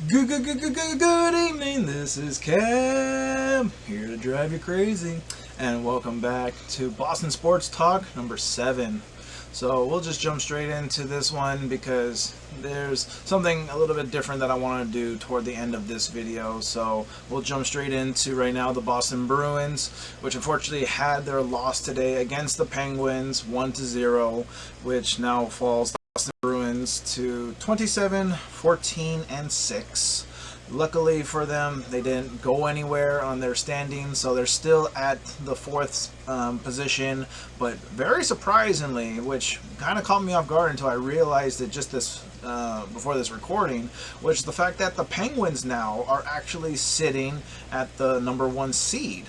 Good evening, this is Cam, here to drive you crazy, and welcome back to Boston Sports Talk number 7. So we'll just jump straight into this one because there's something a little bit different that I want to do toward the end of this video. So we'll jump straight into right now the Boston Bruins, which unfortunately had their loss today against the Penguins 1-0, which now falls the Boston Bruins to 27, 14, and 6. Luckily for them, they didn't go anywhere on their standings, so they're still at the 4th position. But very surprisingly, which kind of caught me off guard until I realized it just this before this recording, which is the fact that the Penguins now are actually sitting at the number 1 seed.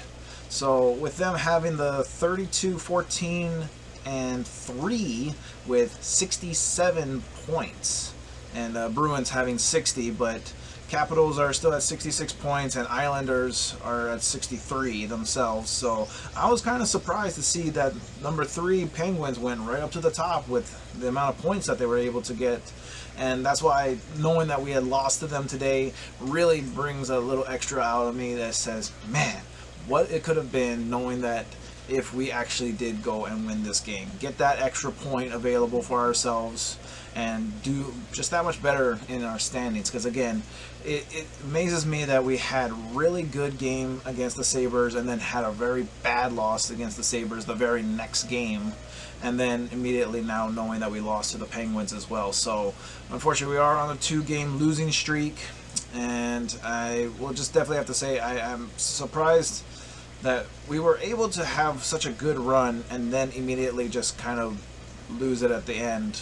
So with them having the 32, 14, and 3 with 67 points, and Bruins having 60, but Capitals are still at 66 points, and Islanders are at 63 themselves. So I was kind of surprised to see that number 3 Penguins went right up to the top with the amount of points that they were able to get. And that's why knowing that we had lost to them today really brings a little extra out of me that says, man, what it could have been knowing that if we actually did go and win this game. Get that extra point available for ourselves and do just that much better in our standings. Because again, it amazes me that we had really good game against the Sabres and then had a very bad loss against the Sabres the very next game, and then immediately now knowing that we lost to the Penguins as well. So unfortunately we are on a 2-game losing streak, and I will just definitely have to say I am surprised that we were able to have such a good run and then immediately just kind of lose it at the end,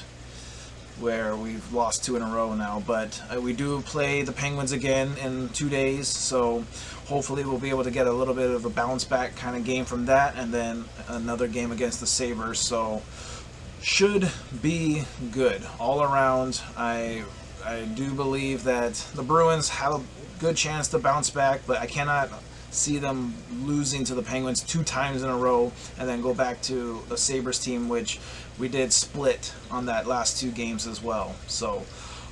where we've lost 2 in a row now. But we do play the Penguins again in 2 days, so hopefully we'll be able to get a little bit of a bounce back kind of game from that, and then another game against the Sabres. So should be good all around. I do believe that the Bruins have a good chance to bounce back, but I cannot see them losing to the Penguins 2 times in a row and then go back to the Sabres team, which we did split on that last 2 games as well. So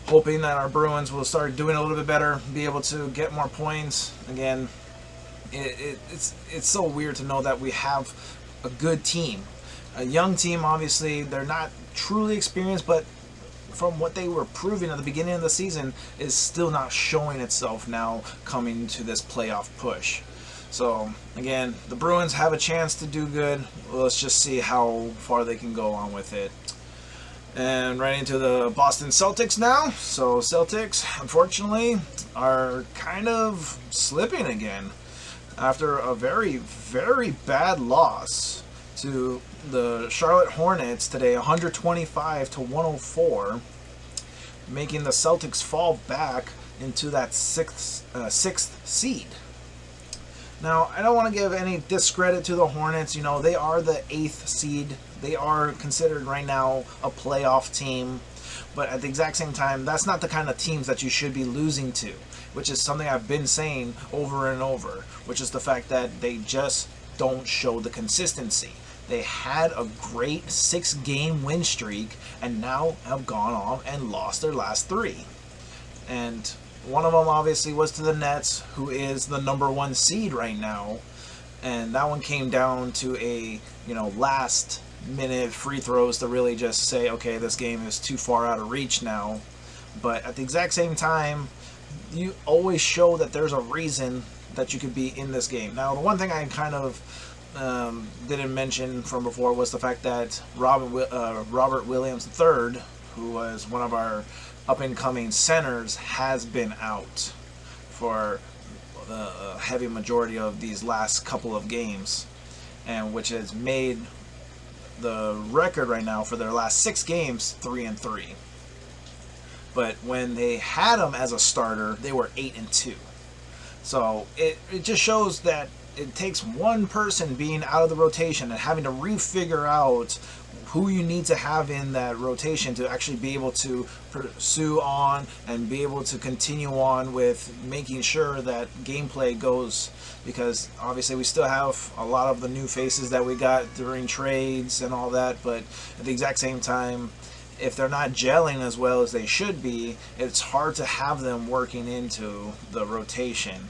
hoping that our Bruins will start doing a little bit better, be able to get more points. Again, it's so weird to know that we have a good team, a young team. Obviously they're not truly experienced, but from what they were proving at the beginning of the season is still not showing itself now coming to this playoff push. So again, the Bruins have a chance to do good. Let's just see how far they can go on with it. And right into the Boston Celtics now. So Celtics, unfortunately, are kind of slipping again after a very, very bad loss to the Charlotte Hornets today, 125-104, making the Celtics fall back into that sixth seed. Now, I don't want to give any discredit to the Hornets. You know, they are the 8th seed. They are considered right now a playoff team. But at the exact same time, that's not the kind of teams that you should be losing to, which is something I've been saying over and over, which is the fact that they just don't show the consistency. They had a great 6-game win streak and now have gone off and lost their last 3. And one of them obviously was to the Nets, who is the number 1 seed right now. And that one came down to a, last minute free throws to really just say, okay, this game is too far out of reach now. But at the exact same time, you always show that there's a reason that you could be in this game. Now, the one thing I kind of didn't mention from before was the fact that Robert Williams III, who was one of our up-and-coming centers, has been out for the heavy majority of these last couple of games, and which has made the record right now for their last 6 games 3-3. But when they had him as a starter, they were 8-2. So it just shows that it takes one person being out of the rotation and having to refigure out who you need to have in that rotation to actually be able to pursue on and be able to continue on with making sure that gameplay goes, because obviously we still have a lot of the new faces that we got during trades and all that, but at the exact same time if they're not gelling as well as they should be, it's hard to have them working into the rotation.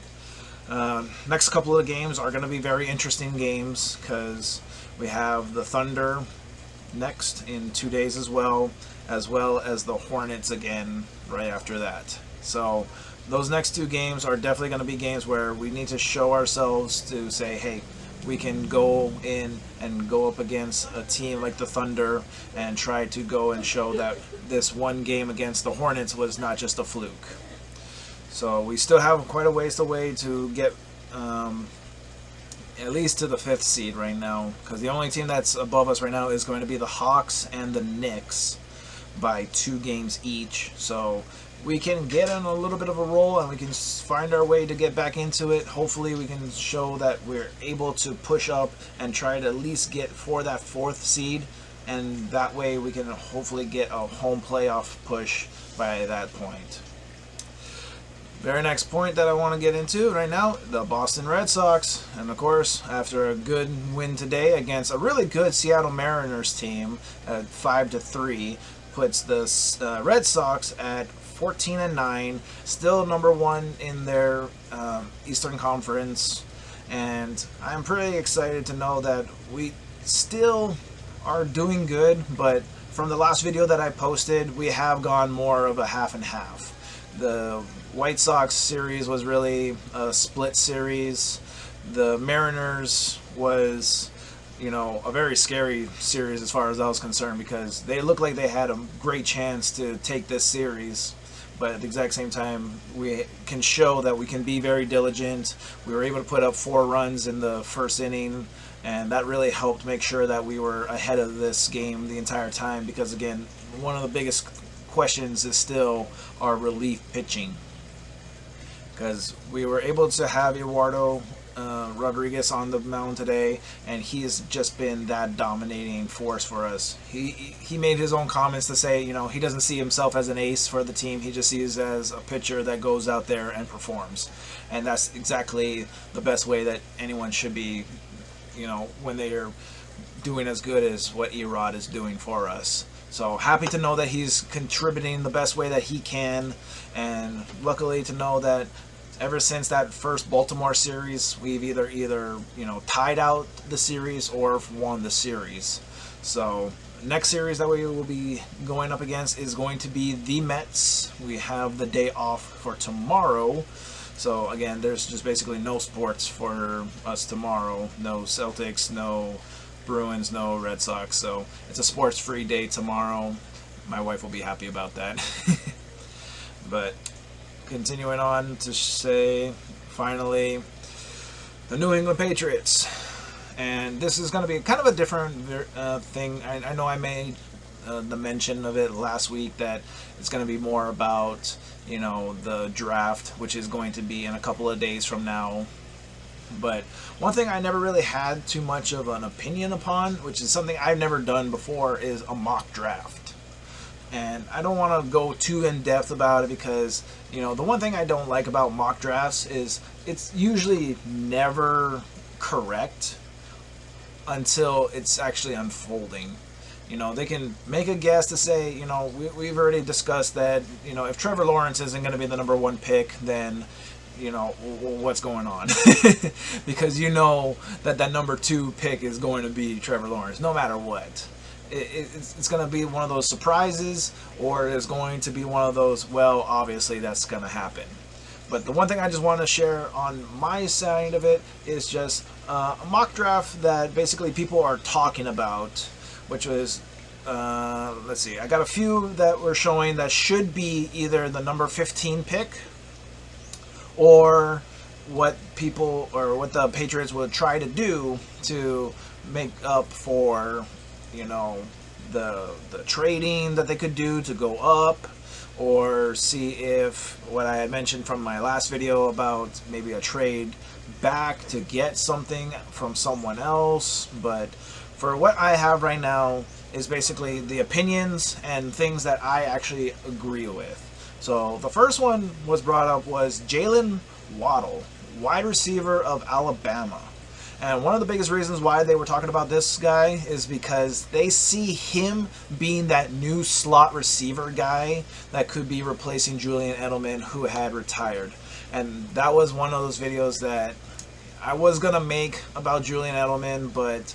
Next couple of games are going to be very interesting games because we have the Thunder next in 2 days as well as the Hornets again right after that. So those next 2 games are definitely going to be games where we need to show ourselves to say, hey, we can go in and go up against a team like the Thunder and try to go and show that this one game against the Hornets was not just a fluke. So we still have quite a ways away to get at least to the 5th seed right now, because the only team that's above us right now is going to be the Hawks and the Knicks by 2 games each. So we can get on a little bit of a roll and we can find our way to get back into it. Hopefully we can show that we're able to push up and try to at least get for that 4th seed, and that way we can hopefully get a home playoff push by that point. Very next point that I want to get into right now, the Boston Red Sox. And of course, after a good win today against a really good Seattle Mariners team at 5-3, puts the Red Sox at 14-9, still number 1 in their Eastern Conference. And I'm pretty excited to know that we still are doing good, but from the last video that I posted, we have gone more of a half and half. The White Sox series was really a split series. The Mariners was, a very scary series as far as I was concerned, because they looked like they had a great chance to take this series. But at the exact same time, we can show that we can be very diligent. We were able to put up 4 runs in the first inning, and that really helped make sure that we were ahead of this game the entire time, because again, one of the biggest questions is still our relief pitching, because we were able to have Eduardo Rodriguez on the mound today, and he has just been that dominating force for us. He made his own comments to say, he doesn't see himself as an ace for the team. He just sees as a pitcher that goes out there and performs, and that's exactly the best way that anyone should be, when they are doing as good as what Erod is doing for us. So happy to know that he's contributing the best way that he can, and luckily to know that ever since that first Baltimore series, we've either tied out the series or won the series. So next series that we will be going up against is going to be the Mets. We have the day off for tomorrow. So again, there's just basically no sports for us tomorrow. No Celtics, no Bruins, no Red Sox. So it's a sports-free day tomorrow. My wife will be happy about that. But continuing on to say, finally, the New England Patriots. And this is going to be kind of a different thing. I know I made the mention of it last week that it's going to be more about, the draft, which is going to be in a couple of days from now. But one thing I never really had too much of an opinion upon, which is something I've never done before, is a mock draft. And I don't want to go too in depth about it because, the one thing I don't like about mock drafts is it's usually never correct until it's actually unfolding. They can make a guess to say, we've already discussed that, if Trevor Lawrence isn't going to be the number 1 pick, then what's going on. Because that number 2 pick is going to be Trevor Lawrence no matter what. It's going to be one of those surprises, or it's going to be one of those, well, obviously that's going to happen. But the one thing I just want to share on my side of it is just a mock draft that basically people are talking about, which was let's see, I got a few that were showing that should be either the number 15 pick or what the Patriots would try to do to make up for, the trading that they could do to go up, or see if what I had mentioned from my last video about maybe a trade back to get something from someone else. But for what I have right now is basically the opinions and things that I actually agree with. So the first one was brought up was Jalen Waddle, wide receiver of Alabama. And one of the biggest reasons why they were talking about this guy is because they see him being that new slot receiver guy that could be replacing Julian Edelman, who had retired. And that was one of those videos that I was going to make about Julian Edelman, but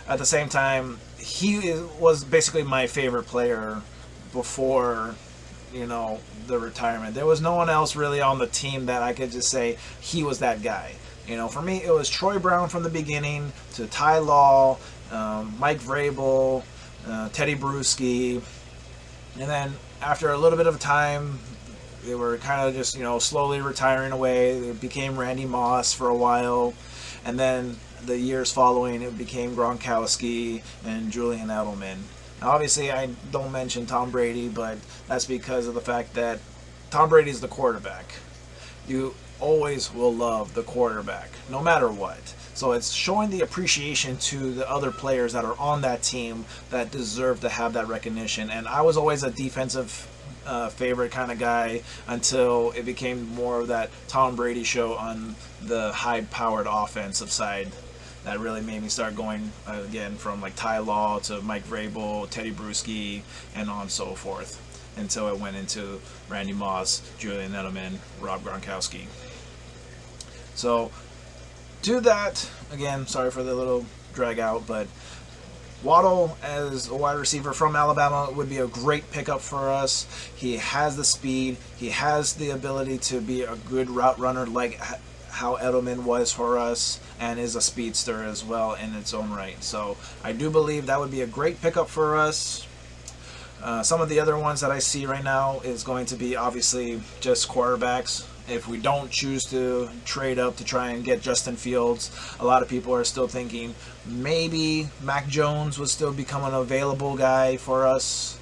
at the same time, he was basically my favorite player before, the retirement. There was no one else really on the team that I could just say he was that guy. For me, it was Troy Brown from the beginning to Ty Law, Mike Vrabel, Teddy Bruschi, and then after a little bit of time, they were kind of just, slowly retiring away. It became Randy Moss for a while, and then the years following, it became Gronkowski and Julian Edelman. Now, obviously, I don't mention Tom Brady, but that's because of the fact that Tom Brady is the quarterback. You always will love the quarterback, no matter what. So it's showing the appreciation to the other players that are on that team that deserve to have that recognition. And I was always a defensive favorite kind of guy until it became more of that Tom Brady show on the high-powered offensive side. That really made me start going again from like Ty Law to Mike Vrabel, Teddy Bruschi, and on and so forth, until it went into Randy Moss, Julian Edelman, Rob Gronkowski. So, to that, again, sorry for the little drag out, but Waddle as a wide receiver from Alabama would be a great pickup for us. He has the speed, he has the ability to be a good route runner like how Edelman was for us, and is a speedster as well in its own right. So I do believe that would be a great pickup for us. Some of the other ones that I see right now is going to be obviously just quarterbacks. If we don't choose to trade up to try and get Justin Fields, a lot of people are still thinking maybe Mac Jones would still become an available guy for us.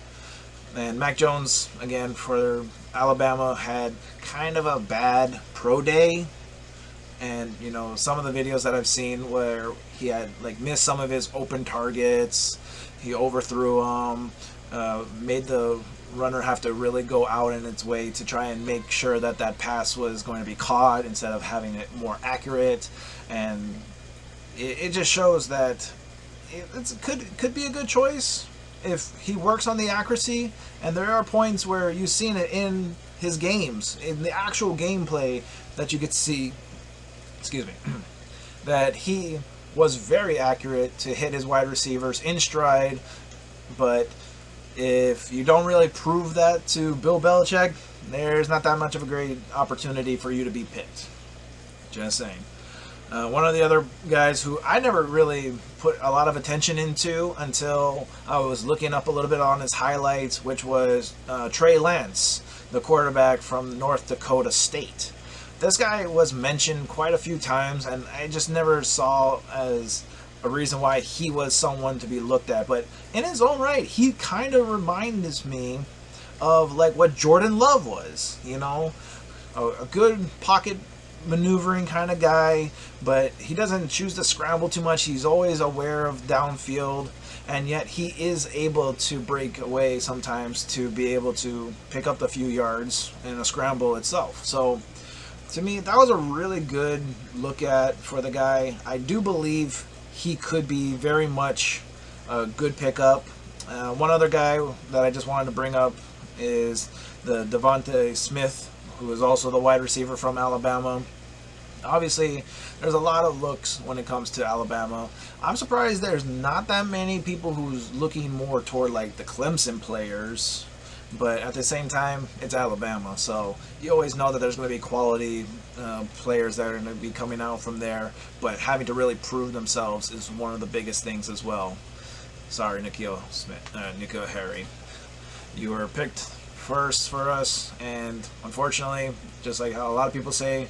And Mac Jones, again, for Alabama, had kind of a bad pro day. And, some of the videos that I've seen where he had, missed some of his open targets, he overthrew them, made the runner have to really go out in its way to try and make sure that that pass was going to be caught instead of having it more accurate. And it just shows that it could be a good choice if he works on the accuracy. And there are points where you've seen it in his games, in the actual gameplay, that you could see, that he was very accurate to hit his wide receivers in stride. But if you don't really prove that to Bill Belichick, there's not that much of a great opportunity for you to be picked. Just saying. One of the other guys who I never really put a lot of attention into until I was looking up a little bit on his highlights, which was Trey Lance, the quarterback from North Dakota State. This guy was mentioned quite a few times, and I just never saw as a reason why he was someone to be looked at. But in his own right, he kind of reminds me of what Jordan Love was, a good pocket maneuvering kind of guy, but he doesn't choose to scramble too much. He's always aware of downfield, and yet he is able to break away sometimes to be able to pick up the few yards in a scramble itself. So to me, that was a really good look at for the guy. I do believe he could be very much a good pickup. One other guy that I just wanted to bring up is the Devontae Smith, who is also the wide receiver from Alabama. Obviously, there's a lot of looks when it comes to Alabama. I'm surprised there's not that many people who's looking more toward the Clemson players. But at the same time, it's Alabama, so you always know that there's going to be quality players that are going to be coming out from there. But having to really prove themselves is one of the biggest things as well. Sorry, N'Keal Harry. You were picked first for us, and unfortunately, just like how a lot of people say,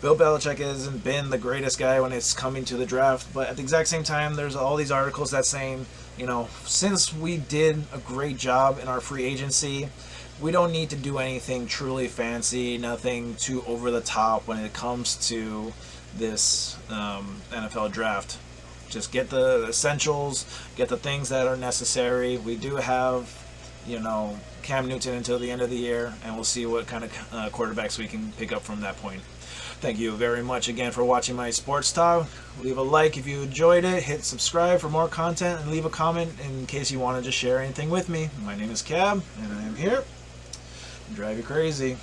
Bill Belichick hasn't been the greatest guy when it's coming to the draft. But at the exact same time, there's all these articles that saying, since we did a great job in our free agency, we don't need to do anything truly fancy, nothing too over the top when it comes to this NFL draft. Just get the essentials, get the things that are necessary. We do have Cam Newton until the end of the year, and we'll see what kind of quarterbacks we can pick up from that point. Thank you very much again for watching my sports talk. Leave a like if you enjoyed it, hit subscribe for more content, and leave a comment in case you want to just share anything with me. My name is Cab, and I am here to drive you crazy.